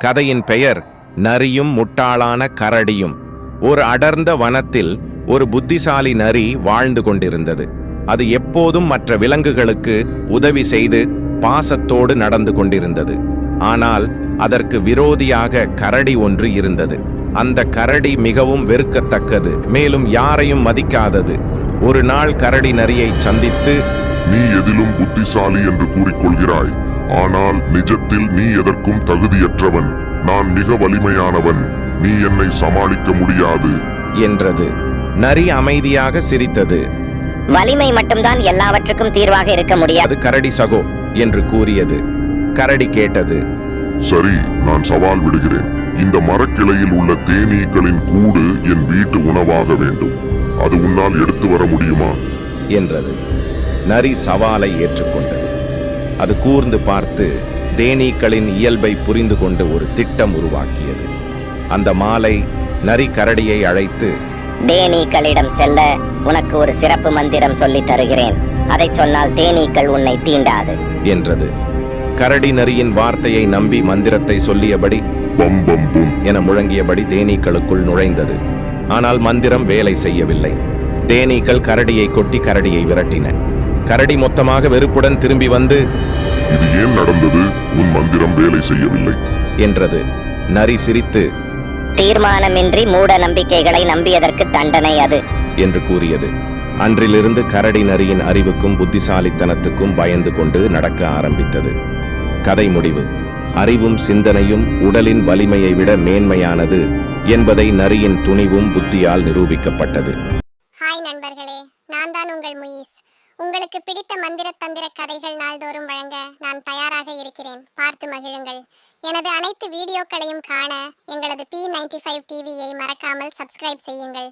கதையின் பெயர் நரியும் முட்டாளான கரடியும். ஒரு அடர்ந்த வனத்தில் ஒரு புத்திசாலி நரி வாழ்ந்து கொண்டிருந்தது. அது எப்போதும் மற்ற விலங்குகளுக்கு உதவி செய்து பாசத்தோடு நடந்து கொண்டிருந்தது. ஆனால் அதற்கு விரோதியாக கரடி ஒன்று இருந்தது. அந்த கரடி மிகவும் வெறுக்கத்தக்கது, மேலும் யாரையும் மதிக்காதது. ஒரு நாள் கரடி நரியை சந்தித்து, நீ எதிலும் புத்திசாலி என்று கூறிக்கொள்கிறாய், ஆனால் நிஜத்தில் நீ எதற்கும் தகுதியற்றவன். நான் மிக வலிமையானவன், நீ என்னை சமாளிக்க முடியாது என்றது. நரி அமைதியாக சிரித்தது. வலிமை மட்டும்தான் எல்லாவற்றுக்கும் தீர்வாக இருக்க முடியாது, அது கரடி சகோ என்று கூறியது. கரடி கேட்டது, சரி, நான் சவால் விடுகிறேன். இந்த மரக்கிளையில் உள்ள தேனீக்களின் கூடு என் வீட்டு உணவாக வேண்டும். அது உன்னால் எடுத்து வர முடியுமா என்றது. நரி சவாலை ஏற்றுக்கொண்டது. அது கூர்ந்து பார்த்து தேனீக்களின் இயல்பை புரிந்து கொண்டு ஒரு திட்டம் உருவாக்கியது. அந்த மாலை நரி கரடியை அழைத்து, தேனீக்களிடம் செல்ல உனக்கு ஒரு சிறப்பு மந்திரம் சொல்லித் தருகிறேன். அதை சொன்னால் தேனீக்கள் உன்னை தீண்டாது என்றது. கரடி நரியின் வார்த்தையை நம்பி மந்திரத்தை சொல்லியபடி பம் பம் பும் என முழங்கியபடி தேனீக்களுக்குள் நுழைந்தது. ஆனால் மந்திரம் வேலை செய்யவில்லை. தேனீக்கள் கரடியை கொட்டி கரடியை விரட்டின. கரடி மொத்தமாக வெறுப்புடன் திரும்பி வந்து, இது ஏன் நடந்தது? உன் மந்திரம் வேலை செய்யவில்லை என்றது. நரி சிரித்து, தீர்மானமின்றி மூட நம்பிக்கைகளை நம்பியதற்கு தண்டனை அது என்று கூறியது. அன்றிலிருந்து கரடி நரியின் அறிவுக்கும் புத்திசாலித்தனத்துக்கும் பயந்து கொண்டு நடக்க ஆரம்பித்தது. கதை முடிவு. அறிவும் சிந்தனையும் உடலின் வலிமையை விட மேன்மையானது என்பதை நரியின் துணிவும் புத்தியால் நிரூபிக்கப்பட்டது. ஹாய் நண்பர்களே, நான் தான் உங்கள் முயிஸ். உங்களுக்கு பிடித்த மந்திர தந்திர கதைகள் நாள்தோறும் வழங்க நான் தயாராக இருக்கிறேன். பார்த்து மகிழுங்கள். எனது அனைத்து வீடியோக்களையும் காண எங்களது P95 டிவியை மறக்காமல் சப்ஸ்கிரைப் செய்யுங்கள்.